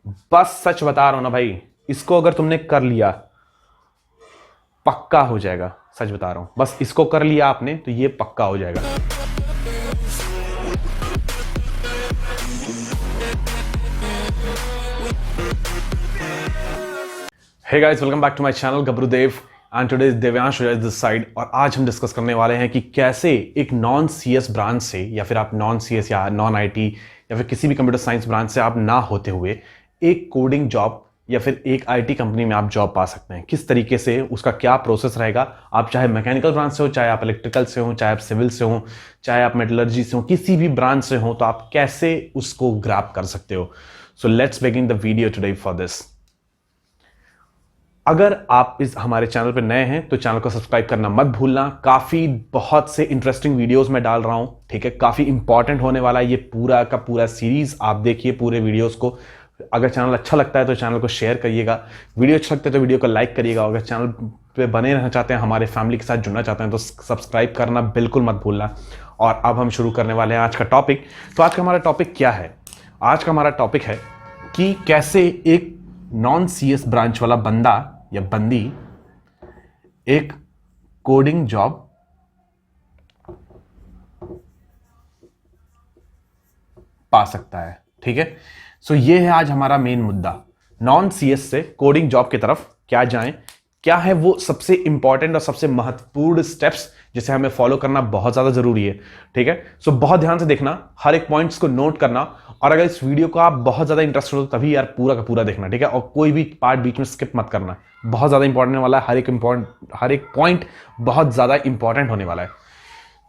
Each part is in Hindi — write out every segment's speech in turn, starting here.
बस सच बता रहा हूं ना भाई, इसको अगर तुमने कर लिया पक्का हो जाएगा। सच बता रहा हूं, बस इसको कर लिया आपने तो ये पक्का हो जाएगा। Hey guys, welcome back to my channel Gabrudev and today is Devyansh this side. और आज हम डिस्कस करने वाले हैं कि कैसे एक नॉन सीएस ब्रांच से, या फिर आप नॉन सीएस या नॉन आईटी या फिर किसी भी कंप्यूटर साइंस ब्रांच से आप ना होते हुए एक कोडिंग जॉब या फिर एक आईटी कंपनी में आप जॉब पा सकते हैं। किस तरीके से, उसका क्या प्रोसेस रहेगा। आप चाहे मैकेनिकल ब्रांच से हो, चाहे आप इलेक्ट्रिकल से हो, चाहे आप सिविल से हो, चाहे आप मेटलर्जी से हो, किसी भी ब्रांच से हो, तो आप कैसे उसको ग्रैब कर सकते हो। So let's begin the video today for this. अगर आप इस हमारे चैनल पर नए हैं तो चैनल को सब्सक्राइब करना मत भूलना। काफी बहुत से इंटरेस्टिंग वीडियोस मैं डाल रहा हूं, ठीक है। काफी इंपॉर्टेंट होने वाला है ये पूरा का पूरा सीरीज। आप देखिए पूरे वीडियोस को। अगर चैनल अच्छा लगता है तो चैनल को शेयर करिएगा, वीडियो अच्छा लगता है तो वीडियो को लाइक करिएगा। अगर चैनल पे बने रहना चाहते हैं, हमारे फैमिली के साथ जुड़ना चाहते हैं तो सब्सक्राइब करना बिल्कुल मत भूलना। और अब हम शुरू करने वाले हैं आज का टॉपिक। तो आज का हमारा टॉपिक क्या है? आज का हमारा टॉपिक है कि कैसे एक नॉन सीएस ब्रांच वाला बंदा या बंदी एक कोडिंग जॉब पा सकता है, ठीक है। सो ये है आज हमारा मेन मुद्दा। नॉन सीएस से कोडिंग जॉब की तरफ क्या जाएं, क्या है वो सबसे इंपॉर्टेंट और सबसे महत्वपूर्ण स्टेप्स जिसे हमें फॉलो करना बहुत ज्यादा जरूरी है, ठीक है। सो बहुत ध्यान से देखना, हर एक पॉइंट्स को नोट करना। और अगर इस वीडियो को आप बहुत ज्यादा इंटरेस्टेड हो तभी यार पूरा का पूरा देखना, ठीक है। और कोई भी पार्ट बीच में स्किप मत करना, बहुत ज्यादा इंपॉर्टेंट वाला है। हर एक पॉइंट बहुत ज्यादा इंपॉर्टेंट होने वाला है।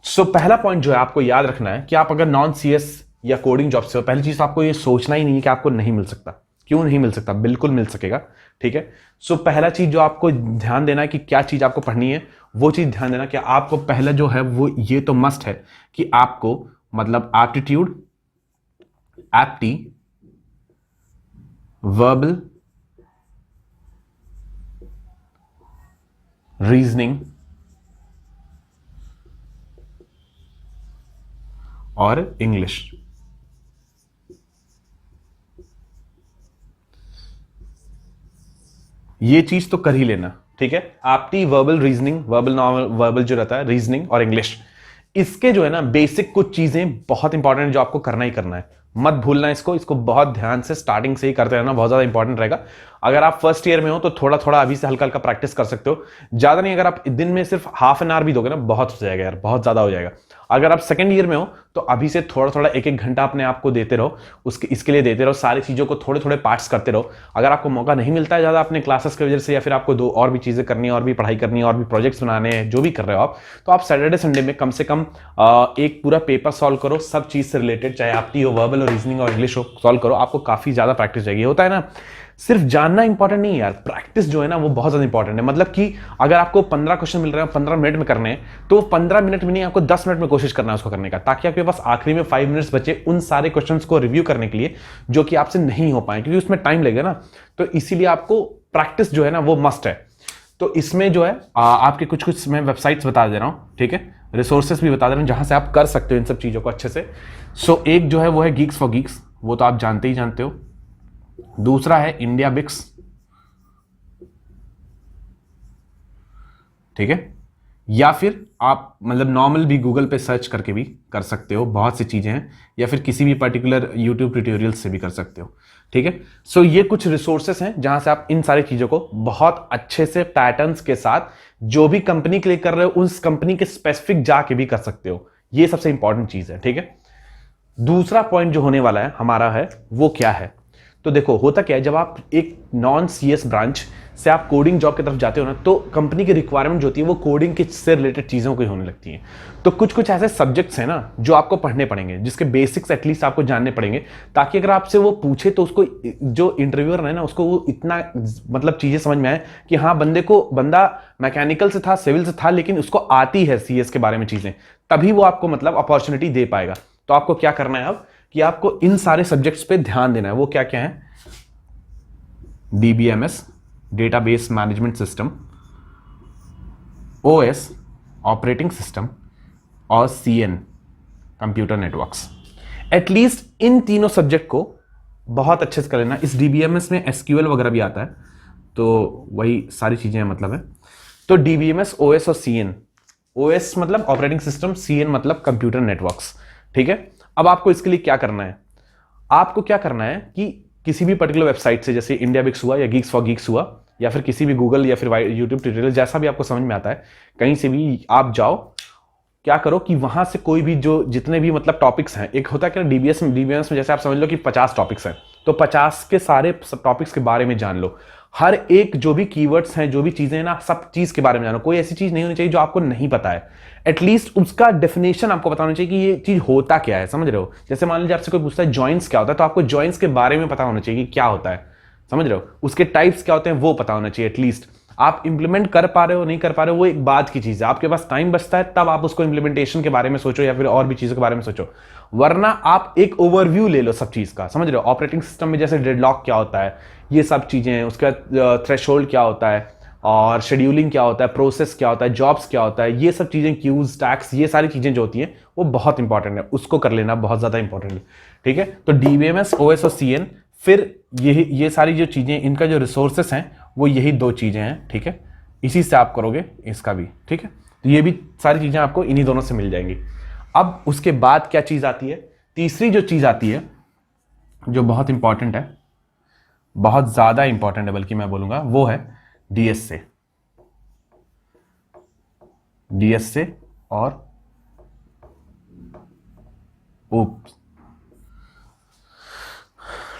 सो पहला पॉइंट जो है आपको याद रखना है कि आप अगर नॉन सीएस या कोडिंग जॉब से हो, पहली चीज आपको ये सोचना ही नहीं है कि आपको नहीं मिल सकता। क्यों नहीं मिल सकता? बिल्कुल मिल सकेगा, ठीक है। सो पहला चीज जो आपको ध्यान देना है कि क्या चीज आपको पढ़नी है, वो चीज ध्यान देना कि आपको पहला जो है वो ये तो मस्ट है कि आपको मतलब एप्टीट्यूड, एप्टी, वर्बल, रीजनिंग और इंग्लिश, ये चीज तो कर ही लेना, ठीक है। आपकी वर्बल, रीजनिंग, वर्बल जो रहता है, रीजनिंग और इंग्लिश, इसके जो है ना बेसिक कुछ चीजें बहुत इंपॉर्टेंट जो आपको करना ही करना है। मत भूलना इसको बहुत ध्यान से स्टार्टिंग से ही करते रहना, बहुत ज्यादा इंपॉर्टेंट रहेगा। अगर आप फर्स्ट ईयर में हो तो थोड़ा थोड़ा अभी से हल्का हल्का प्रैक्टिस कर सकते हो, ज्यादा नहीं। अगर आप दिन में सिर्फ हाफ एन आवर भी दोगे ना, बहुत हो जाएगा यार, बहुत ज्यादा हो जाएगा। अगर आप सेकंड ईयर में हो तो अभी से थोड़ा थोड़ा एक एक घंटा अपने आप को देते रहो, इसके लिए देते रहो। सारी चीजों को थोड़े थोड़े पार्ट्स करते रहो। अगर आपको मौका नहीं मिलता है ज्यादा अपने क्लासेस की वजह से, या फिर आपको दो और भी चीजें करनी है, और भी पढ़ाई करनी है, और भी प्रोजेक्ट्स बनाने हैं, जो भी कर रहे हो आप, तो आप सैटरडे संडे में कम से कम एक पूरा पेपर सॉल्व करो, सब चीज से रिलेटेड, चाहे आपकी हो, वर्बल और रीजनिंग और इंग्लिश हो, सॉल्व करो। आपको काफी ज्यादा प्रैक्टिस जाएगी। होता है ना, सिर्फ जानना इंपॉर्टेंट नहीं है यार, प्रैक्टिस जो है ना वो बहुत ज्यादा इंपॉर्टेंट है। मतलब कि अगर आपको 15 क्वेश्चन मिल रहे हैं 15 मिनट में करने हैं, तो 15 मिनट में नहीं, आपको 10 मिनट में कोशिश करना है उसको करने का, ताकि आपके पास आखिरी में 5 मिनट्स बचे उन सारे क्वेश्चंस को रिव्यू करने के लिए जो कि आपसे नहीं हो पाए, क्योंकि उसमें टाइम लगेगा ना। तो इसीलिए आपको प्रैक्टिस जो है ना वो मस्ट है। तो इसमें जो है आपके कुछ कुछ मैं वेबसाइट्स बता दे रहा हूं, ठीक है, रिसोर्सेस भी बता दे रहा हूं जहां से आप कर सकते हो इन सब चीजों को अच्छे से। सो एक जो है वो है गीक्स फॉर गीक्स, वो तो आप जानते ही जानते हो। दूसरा है इंडिया बिक्स, ठीक है। या फिर आप मतलब नॉर्मल भी गूगल पे सर्च करके भी कर सकते हो, बहुत सी चीजें हैं। या फिर किसी भी पर्टिकुलर यूट्यूब ट्यूटोरियल से भी कर सकते हो, ठीक है। सो ये कुछ रिसोर्सेस हैं जहां से आप इन सारी चीजों को बहुत अच्छे से पैटर्न्स के साथ, जो भी कंपनी के लिए कर रहे हो उस कंपनी के स्पेसिफिक जाके भी कर सकते हो। ये सबसे इंपॉर्टेंट चीज है, ठीक है। दूसरा पॉइंट जो होने वाला है हमारा है वो क्या है? तो देखो होता क्या है, जब आप एक नॉन सीएस ब्रांच से आप कोडिंग जॉब की तरफ जाते हो ना, तो कंपनी की रिक्वायरमेंट जो होती है वो कोडिंग के से रिलेटेड चीजों की होने लगती हैं। तो कुछ कुछ ऐसे सब्जेक्ट्स हैं ना जो आपको पढ़ने पड़ेंगे, जिसके बेसिक्स एटलीस्ट आपको जानने पड़ेंगे, ताकि अगर आपसे वो पूछे तो उसको, जो इंटरव्यूअर है ना, उसको वो इतना मतलब चीजें समझ में आए कि हाँ बंदा मैकेनिकल से था, सिविल से था, लेकिन उसको आती है सीएस के बारे में चीजें, तभी वो आपको मतलब अपॉर्चुनिटी दे पाएगा। तो आपको क्या करना है अब कि आपको इन सारे सब्जेक्ट्स पे ध्यान देना है। वो क्या क्या है? DBMS, database management system, OS, operating system, और सीएन, कंप्यूटर नेटवर्क्स। एटलीस्ट इन तीनों सब्जेक्ट को बहुत अच्छे से कर लेना। इस DBMS में SQL वगैरह भी आता है, तो वही सारी चीजें मतलब है। तो DBMS, OS और CN, OS मतलब ऑपरेटिंग सिस्टम, CN मतलब कंप्यूटर नेटवर्क्स, ठीक है। अब आपको इसके लिए क्या करना है, आपको क्या करना है कि किसी भी पर्टिकुलर वेबसाइट से, जैसे इंडिया बिक्स हुआ या गीक्स फॉर गीक्स हुआ या फिर किसी भी गूगल या फिर यूट्यूब ट्यूटोरियल, जैसा भी आपको समझ में आता है, कहीं से भी आप जाओ, क्या करो कि वहां से कोई भी जो जितने भी मतलब टॉपिक्स हैं, एक होता है कि DBMS में जैसे आप समझ लो कि 50 टॉपिक्स हैं, तो 50 के सारे सब टॉपिक्स के बारे में जान लो। हर एक जो भी कीवर्ड्स हैं, जो भी चीजें हैं ना, सब चीज के बारे में जानो। कोई ऐसी चीज नहीं होनी चाहिए जो आपको नहीं पता है, एटलीस्ट उसका डेफिनेशन आपको पता होना चाहिए कि ये चीज होता क्या है, समझ रहे हो। जैसे मान लीजिए आपसे कोई पूछता है जॉइंट्स क्या होता है, तो आपको जॉइंट्स के बारे में पता होना चाहिए कि क्या होता है, समझ रहे हो। उसके टाइप्स क्या होते हैं वो पता होना चाहिए एटलीस्ट। आप इंप्लीमेंट कर पा रहे हो नहीं कर पा रहे हो वो एक बात की चीज है, आपके पास टाइम बचता है तब आप उसको इंप्लीमेंटेशन के बारे में सोचो या फिर और भी चीजों के बारे में सोचो, वरना आप एक ओवरव्यू ले लो सब चीज का, समझ रहे हो। ऑपरेटिंग सिस्टम में जैसे डेडलॉक क्या होता है, ये सब चीजें हैं, उसका थ्रेशोल्ड क्या होता है, और शेड्यूलिंग क्या होता है, प्रोसेस क्या होता है, जॉब्स क्या होता है, ये सब चीजें, क्यूज, टैक्स, ये सारी चीजें जो होती हैं वो बहुत इंपॉर्टेंट है, उसको कर लेना बहुत ज्यादा इंपॉर्टेंट है, ठीक है। तो DBMS, OS और CN, फिर ये सारी जो चीजें, इनका जो रिसोर्सेस हैं वो यही दो चीजें हैं, ठीक है। इसी से आप करोगे इसका भी, ठीक है। तो ये भी सारी चीजें आपको इन्हीं दोनों से मिल जाएंगी। अब उसके बाद क्या चीज आती है, तीसरी जो चीज आती है जो बहुत इंपॉर्टेंट है, बहुत ज्यादा इंपॉर्टेंट है बल्कि मैं बोलूंगा, वो है DSA। DSA और OOPS।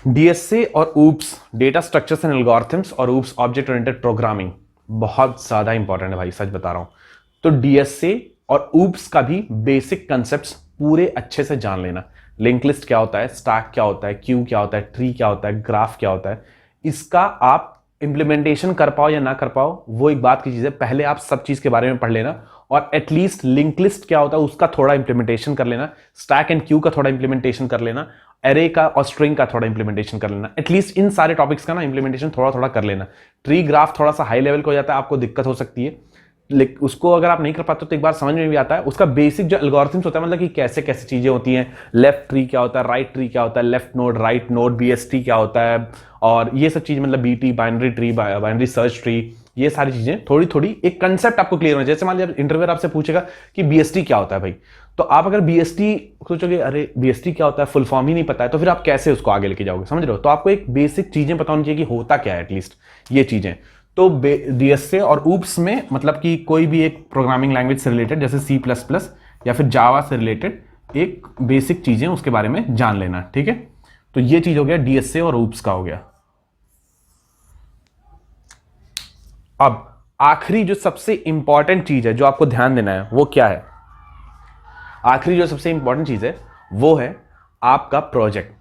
DSA और OOPS, data structures and algorithms, और OOPS ऑब्जेक्ट ओरिएंटेड प्रोग्रामिंग, बहुत ज्यादा इंपॉर्टेंट है भाई, सच बता रहा हूं। तो DSA और OOPS का भी बेसिक कंसेप्ट्स पूरे अच्छे से जान लेना। लिंक लिस्ट क्या होता है, स्टैक क्या होता है, क्यू क्या होता है, ट्री क्या होता है, ग्राफ क्या होता है, इसका आप इंप्लीमेंटेशन कर पाओ या ना कर पाओ वो एक बात की चीज है, पहले आप सब चीज के बारे में पढ़ लेना, और एटलीस्ट लिंक लिस्ट क्या होता है उसका थोड़ा इंप्लीमेंटेशन कर लेना, स्टैक एंड क्यू का थोड़ा इंप्लीमेंटेशन कर लेना, एरे का और स्ट्रिंग का थोड़ा इंप्लीमेंटेशन कर लेना, एटलीस्ट इन सारे टॉपिक्स का ना इंप्लीमेंटेशन थोड़ा थोड़ा कर लेना। ट्री ग्राफ थोड़ा सा हाई लेवल का हो जाता है, आपको दिक्कत हो सकती है, लेकिन उसको अगर आप नहीं कर पाते तो एक बार समझ में भी आता है। उसका बेसिक जो एल्गोरिथम्स होता है, मतलब कि कैसे कैसे चीजें होती हैं, लेफ्ट ट्री क्या होता है, राइट ट्री क्या होता है, left node, right node, BST क्या होता है, और ये सब चीज, मतलब BT, binary tree, binary search tree, ये सारी चीजें थोड़ी थोड़ी एक कंसेप्ट आपको क्लियर होना चाहिए। जैसे मान लीजिए इंटरव्यूअर आपसे पूछेगा कि BST क्या होता है भाई, तो आप अगर BST सोचोगे अरे BST क्या होता है, फुल फॉर्म ही नहीं पता है, तो फिर आप कैसे उसको आगे लेके जाओगे, समझ रहे हो। तो आपको एक बेसिक चीजें पता होनी चाहिए कि होता क्या है, एटलीस्ट ये चीजें। तो DSA और OOPS में मतलब कि कोई भी एक प्रोग्रामिंग लैंग्वेज से रिलेटेड, जैसे C++ या फिर जावा से रिलेटेड एक बेसिक चीजें उसके बारे में जान लेना, ठीक है। तो ये चीज हो गया DSA और OOPS का हो गया। अब आखिरी जो सबसे इंपॉर्टेंट चीज है जो आपको ध्यान देना है वो क्या है, आखिरी जो सबसे इंपॉर्टेंट चीज है वो है आपका प्रोजेक्ट।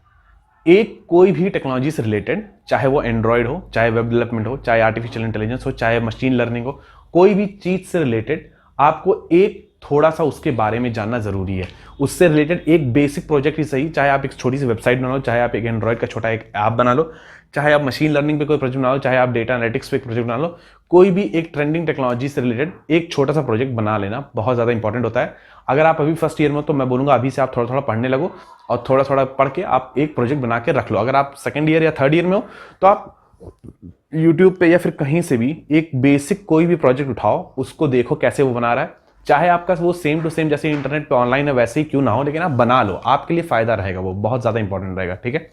एक कोई भी टेक्नोलॉजी से रिलेटेड, चाहे वो एंड्रॉयड हो, चाहे वेब डेवलपमेंट हो, चाहे आर्टिफिशियल इंटेलिजेंस हो, चाहे मशीन लर्निंग हो, कोई भी चीज से रिलेटेड आपको एक थोड़ा सा उसके बारे में जानना जरूरी है। उससे रिलेटेड एक बेसिक प्रोजेक्ट ही सही, चाहे आप एक छोटी सी वेबसाइट बना लो, चाहे आप एक एंड्रॉयड का छोटा एक ऐप बना लो, चाहे आप मशीन लर्निंग पे कोई प्रोजेक्ट बना लो, चाहे आप डेटा एनालिटिक्स पे एक प्रोजेक्ट बना लो, कोई भी एक ट्रेंडिंग टेक्नोलॉजी से रिलेटेड एक छोटा सा प्रोजेक्ट बना लेना बहुत ज्यादा इंपॉर्टेंट होता है। अगर आप अभी फर्स्ट ईयर में हो तो मैं बोलूंगा अभी से आप थोड़ा थोड़ा पढ़ने लगो और थोड़ा थोड़ा पढ़ के आप एक प्रोजेक्ट बना के रख लो। अगर आप सेकंड ईयर या थर्ड ईयर में हो तो आप यूट्यूब पे या फिर कहीं से भी एक बेसिक कोई भी प्रोजेक्ट उठाओ, उसको देखो कैसे वो बना रहा है, चाहे आपका वो सेम टू सेम जैसे इंटरनेट पे ऑनलाइन है वैसे ही क्यों ना हो, लेकिन आप बना लो, आपके लिए फायदा रहेगा, वो बहुत ज्यादा इंपॉर्टेंट रहेगा, ठीक है।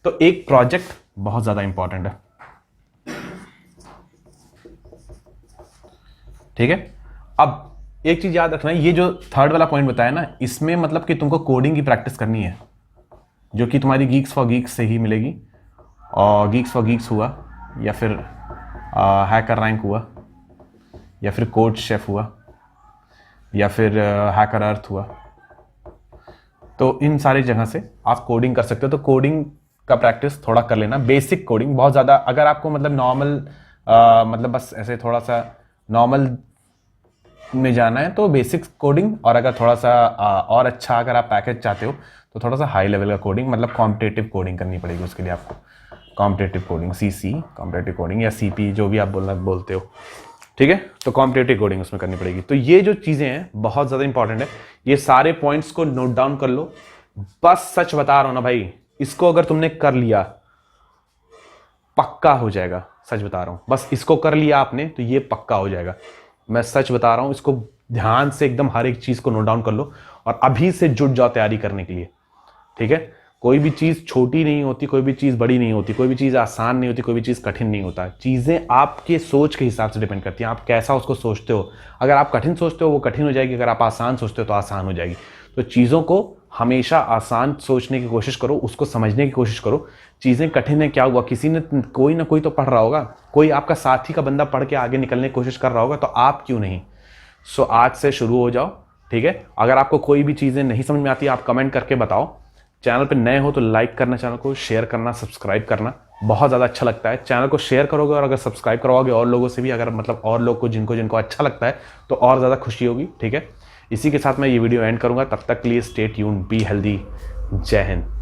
तो एक प्रोजेक्ट बहुत ज्यादा इंपॉर्टेंट है, ठीक है। अब एक चीज याद रखना, ये जो थर्ड वाला पॉइंट बताया ना, इसमें मतलब कि तुमको कोडिंग की प्रैक्टिस करनी है, जो कि तुम्हारी गीक्स फॉर गीक्स से ही मिलेगी, और गीक्स फॉर गीक्स हुआ या फिर हैकर रैंक हुआ या फिर कोड शेफ हुआ या फिर हैकर अर्थ हुआ, तो इन सारी जगह से आप कोडिंग कर सकते हो। तो कोडिंग का प्रैक्टिस थोड़ा कर लेना, बेसिक कोडिंग बहुत ज़्यादा। अगर आपको मतलब नॉर्मल मतलब बस ऐसे थोड़ा सा नॉर्मल में जाना है तो बेसिक कोडिंग, और अगर थोड़ा सा और अच्छा अगर आप पैकेज चाहते हो तो थोड़ा सा हाई लेवल का कोडिंग, मतलब कॉम्पिटेटिव कोडिंग करनी पड़ेगी उसके लिए आपको, competitive coding, CC competitive coding या CP जो भी आप बोलते हो, ठीक है। तो कॉम्पिटेटिव कोडिंग उसमें करनी पड़ेगी। तो ये जो चीज़ें हैं बहुत ज़्यादा इंपॉर्टेंट है, ये सारे पॉइंट्स को नोट डाउन कर लो। बस सच बता रहा हूँ ना भाई, इसको अगर तुमने कर लिया पक्का हो जाएगा, सच बता रहा हूँ। बस इसको कर लिया आपने तो ये पक्का हो जाएगा, मैं सच बता रहा हूँ। इसको ध्यान से एकदम हर एक चीज़ को नोट डाउन कर लो और अभी से जुट जाओ तैयारी करने के लिए, ठीक है। कोई भी चीज़ छोटी नहीं होती, कोई भी चीज़ बड़ी नहीं होती, कोई भी चीज़ आसान नहीं होती, कोई भी चीज़ कठिन नहीं होता। चीज़ें आपके सोच के हिसाब से डिपेंड करती हैं, आप कैसा उसको सोचते हो। अगर आप कठिन सोचते हो वो कठिन हो जाएगी, अगर आप आसान सोचते हो तो आसान हो जाएगी। तो चीज़ों को हमेशा आसान सोचने की कोशिश करो, उसको समझने की कोशिश करो। चीज़ें कठिन है, क्या हुआ, किसी ने कोई ना कोई तो पढ़ रहा होगा, कोई आपका साथी का बंदा पढ़ के आगे निकलने की कोशिश कर रहा होगा, तो आप क्यों नहीं। सो आज से शुरू हो जाओ, ठीक है। अगर आपको कोई भी चीज़ें नहीं समझ में आती आप कमेंट करके बताओ। चैनल पे नए हो तो लाइक करना, चैनल को शेयर करना, सब्सक्राइब करना, बहुत ज़्यादा अच्छा लगता है। चैनल को शेयर करोगे और अगर सब्सक्राइब करवाओगे और लोगों से भी, अगर मतलब और लोग को जिनको जिनको अच्छा लगता है तो और ज़्यादा खुशी होगी, ठीक है। इसी के साथ मैं ये वीडियो एंड करूँगा, तब तक के लिए स्टे ट्यून्ड, बी हेल्दी, जय हिंद।